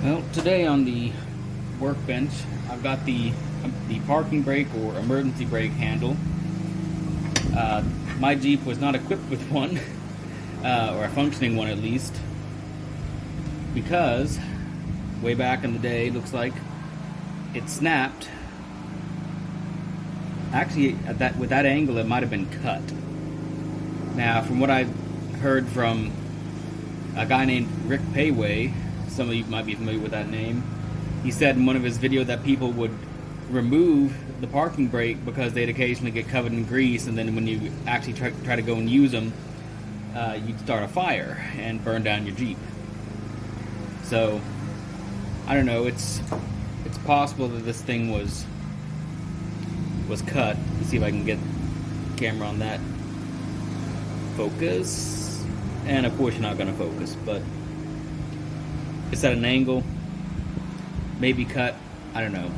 Well, today on the workbench, I've got the parking brake or emergency brake handle. My Jeep was not equipped with one, or a functioning one at least, because way back in the day, looks like it snapped. Actually, with that angle, it might have been cut. Now, from what I've heard from a guy named Rick Payway, some of you might be familiar with that name, he said in one of his videos that people would remove the parking brake because they'd occasionally get covered in grease, and then when you actually try to go and use them, you'd start a fire and burn down your Jeep. So, I don't know, it's possible that this thing was cut. Let's see if I can get the camera on that. Focus. And of course you're not going to focus, but it's at an angle. Maybe cut. I don't know.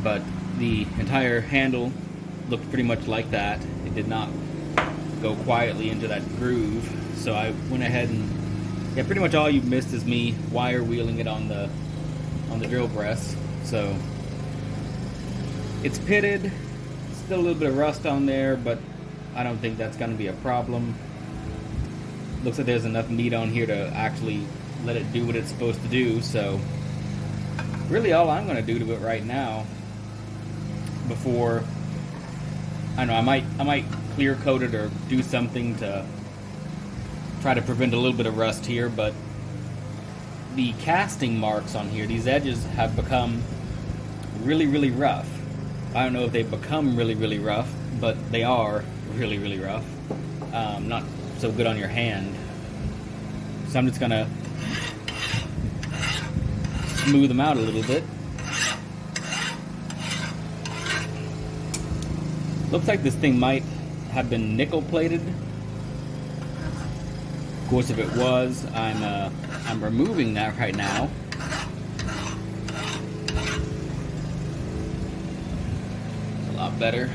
But the entire handle looked pretty much like that. It did not go quietly into that groove. So I went ahead and, yeah, pretty much all you've missed is me wire wheeling it on the drill press. So it's pitted, still a little bit of rust on there, but I don't think that's going to be a problem. Looks like there's enough meat on here to actually let it do what it's supposed to do, so really all I'm going to do to it right now, before, I don't know, I might clear coat it or do something to try to prevent a little bit of rust here, but the casting marks on here, these edges have become really, really rough. I don't know if they've become really, really rough, but they are really, really rough. Not so good on your hand. So I'm just gonna smooth them out a little bit. Looks like this thing might have been nickel plated. Of course, if it was, I'm removing that right now. A lot better.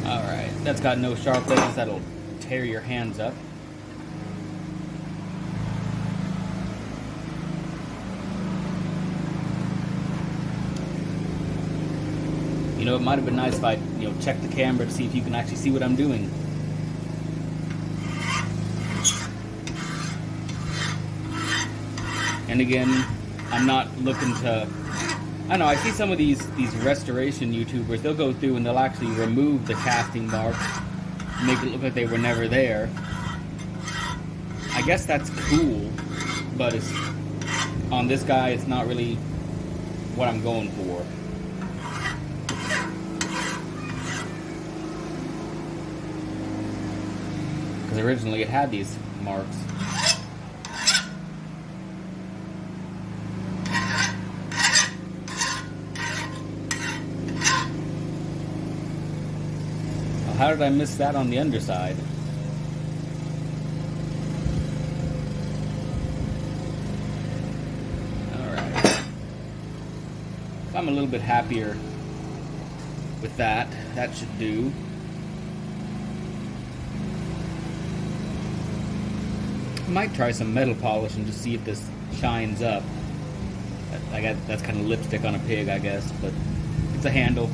Alright, that's got no sharp edges that'll tear your hands up. You know, it might have been nice if I, check the camera to see if you can actually see what I'm doing. And again, I'm not looking to, I don't know, I see some of these restoration YouTubers, they'll go through and they'll actually remove the casting marks, make it look like they were never there. I guess that's cool, but on this guy, it's not really what I'm going for. Because originally it had these marks. How did I miss that on the underside? Alright. I'm a little bit happier with that. That should do. I might try some metal polish and just see if this shines up. That's kind of lipstick on a pig, I guess, but it's a handle.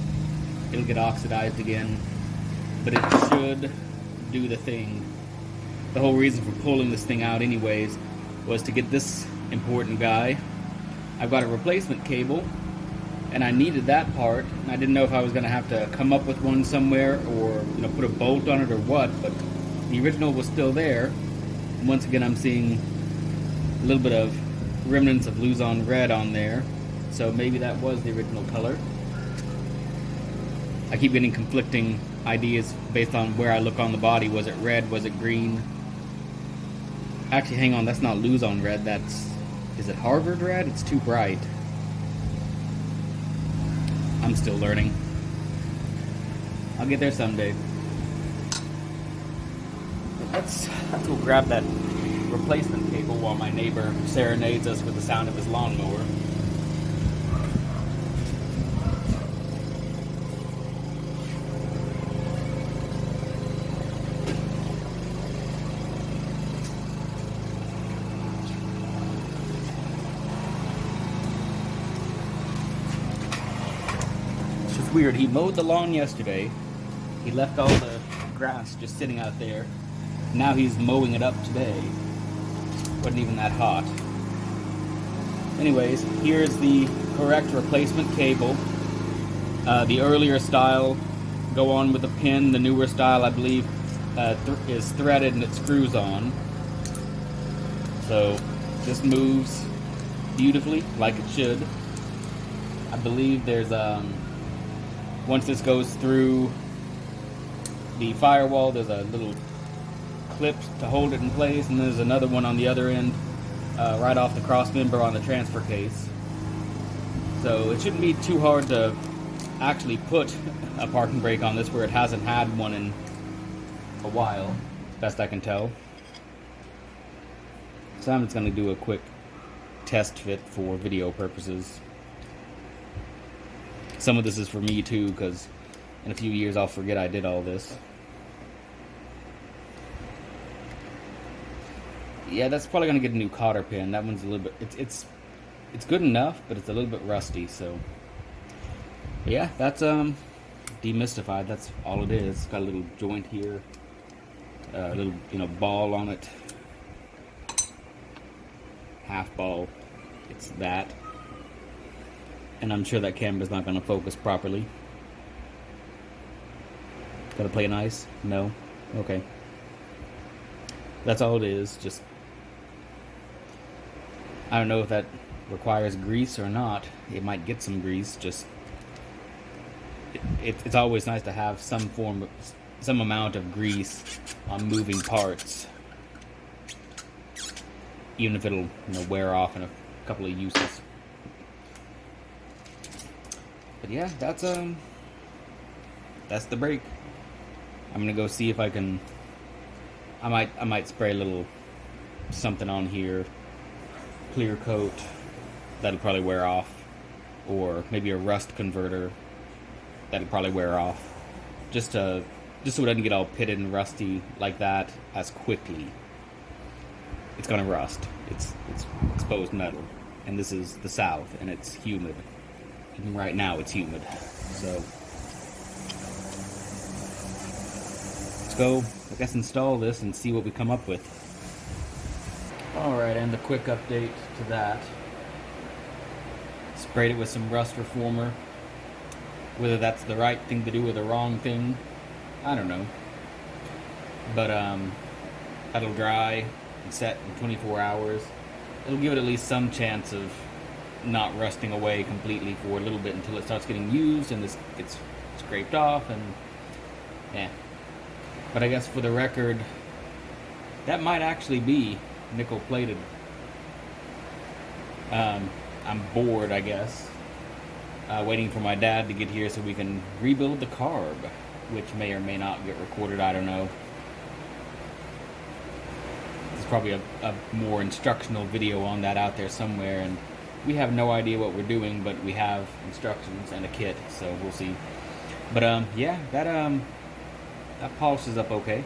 It'll get oxidized again. But it should do the thing. The whole reason for pulling this thing out anyways was to get this important guy. I've got a replacement cable, and I needed that part, and I didn't know if I was going to have to come up with one somewhere or put a bolt on it or what, but the original was still there. And once again, I'm seeing a little bit of remnants of Luzon red on there, so maybe that was the original color. I keep getting conflicting ideas based on where I look on the body. Was it red? Was it green? Actually, hang on, that's not Luzon red. Is it Harvard red? It's too bright. I'm still learning. I'll get there someday. Let's go grab that replacement cable while my neighbor serenades us with the sound of his lawnmower. It's weird. He mowed the lawn yesterday. He left all the grass just sitting out there. Now he's mowing it up today. Wasn't even that hot. Anyways, here's the correct replacement cable. The earlier style go on with a pin. The newer style, I believe, is threaded and it screws on. So this moves beautifully, like it should. I believe there's once this goes through the firewall, there's a little clip to hold it in place, and there's another one on the other end, right off the cross member on the transfer case. So it shouldn't be too hard to actually put a parking brake on this where it hasn't had one in a while, best I can tell. So I'm just going to do a quick test fit for video purposes. Some of this is for me too, because in a few years I'll forget I did all this. Yeah, that's probably going to get a new cotter pin. That one's a little bit, it's good enough, but it's a little bit rusty. So yeah, that's demystified. That's all it is. It's got a little joint here, a little ball on it, half ball. It's that, and I'm sure that camera's not going to focus properly. Gotta play nice? No? Okay. That's all it is. Just, I don't know if that requires grease or not. It might get some grease. Just, it's always nice to have some amount of grease on moving parts, even if it'll wear off in a couple of uses. But yeah, that's the brake. I'm gonna go see if I can. I might spray a little something on here, clear coat. That'll probably wear off, or maybe a rust converter. That'll probably wear off, just so it doesn't get all pitted and rusty like that as quickly. It's gonna rust. It's exposed metal, and this is the South, and it's humid. Even right now, it's humid. So let's go, I guess, install this and see what we come up with. Alright, and the quick update to that. Sprayed it with some rust reformer. Whether that's the right thing to do or the wrong thing, I don't know. But that'll dry and set in 24 hours. It'll give it at least some chance of not rusting away completely for a little bit until it starts getting used and this gets scraped off, and yeah. But I guess for the record, that might actually be nickel plated. I'm bored, I guess, waiting for my dad to get here so we can rebuild the carb, which may or may not get recorded, I don't know. There's probably a more instructional video on that out there somewhere, and we have no idea what we're doing, but we have instructions and a kit, so we'll see. But yeah, that polishes up okay.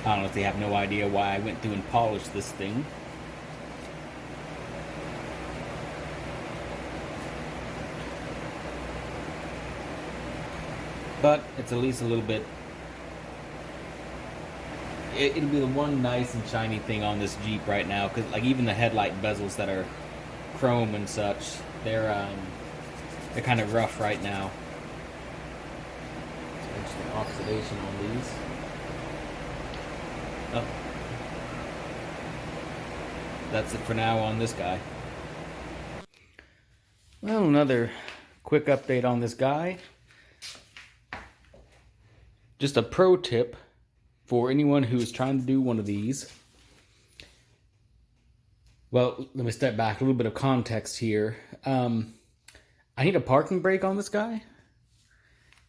I honestly have no idea why I went through and polished this thing. But it's at least a little bit. It'll be the one nice and shiny thing on this Jeep right now, because like even the headlight bezels that are chrome and such, they're kind of rough right now. Interesting oxidation on these. Oh. That's it for now on this guy. Well, another quick update on this guy. Just a pro tip for anyone who's trying to do one of these. Well, let me step back, a little bit of context here. I need a parking brake on this guy.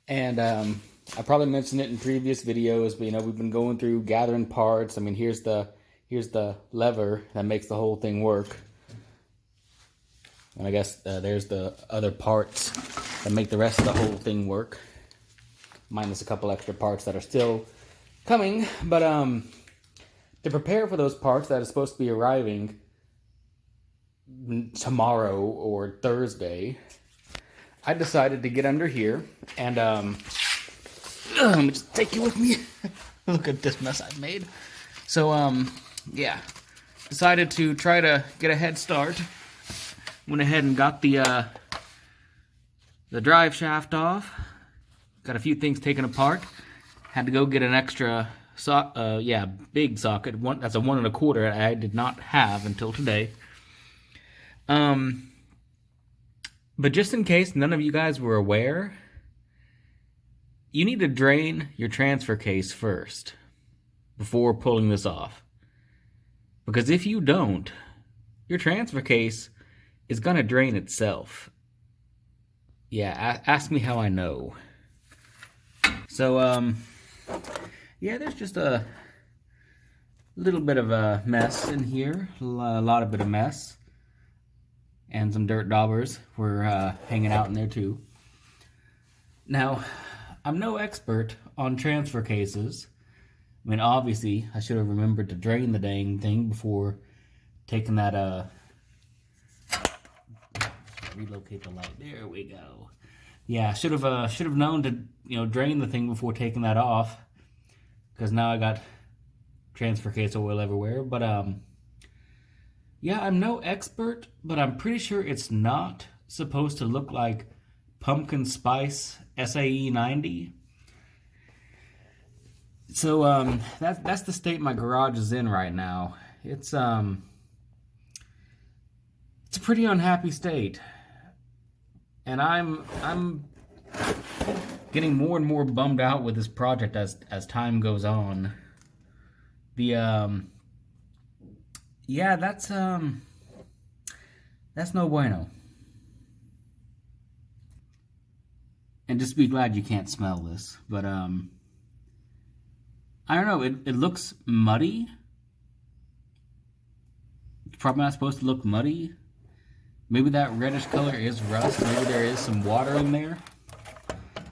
And I probably mentioned it in previous videos, but we've been going through gathering parts. I mean, here's the lever that makes the whole thing work. And I guess there's the other parts that make the rest of the whole thing work. Minus a couple extra parts that are still coming. But to prepare for those parts that are supposed to be arriving tomorrow or Thursday, I decided to get under here and let me just take you with me. Look at this mess I've made. So yeah, decided to try to get a head start. Went ahead and got the drive shaft off. Got a few things taken apart. Had to go get an extra big socket. That's a 1 1/4 I did not have until today. But just in case none of you guys were aware, you need to drain your transfer case first before pulling this off. Because if you don't, your transfer case is going to drain itself. Yeah, ask me how I know. So, yeah, there's just a little bit of a mess in here. A lot of bit of mess. And some dirt daubers were hanging out in there too. Now, I'm no expert on transfer cases. I mean, obviously, I should have remembered to drain the dang thing before taking that, relocate the light. There we go. Yeah, should have known to, drain the thing before taking that off, because now I got transfer case oil everywhere. But yeah, I'm no expert, but I'm pretty sure it's not supposed to look like pumpkin spice SAE 90. So that's the state my garage is in right now. It's a pretty unhappy state. And I'm getting more and more bummed out with this project as time goes on. Yeah, that's no bueno. And just be glad you can't smell this. But I don't know, it looks muddy. It's probably not supposed to look muddy. Maybe that reddish color is rust. Maybe there is some water in there.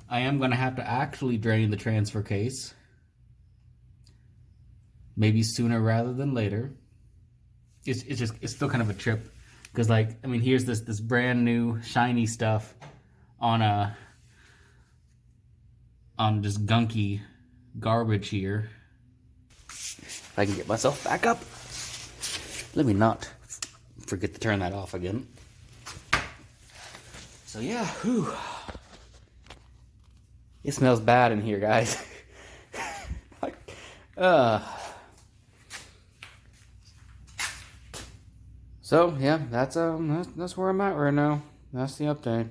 I am going to have to actually drain the transfer case. Maybe sooner rather than later. It's still kind of a trip. Because, like, I mean, here's this brand new shiny stuff on just gunky garbage here. If I can get myself back up. Let me not forget to turn that off again. So yeah, whew. It smells bad in here, guys. So yeah, that's where I'm at right now. That's the update.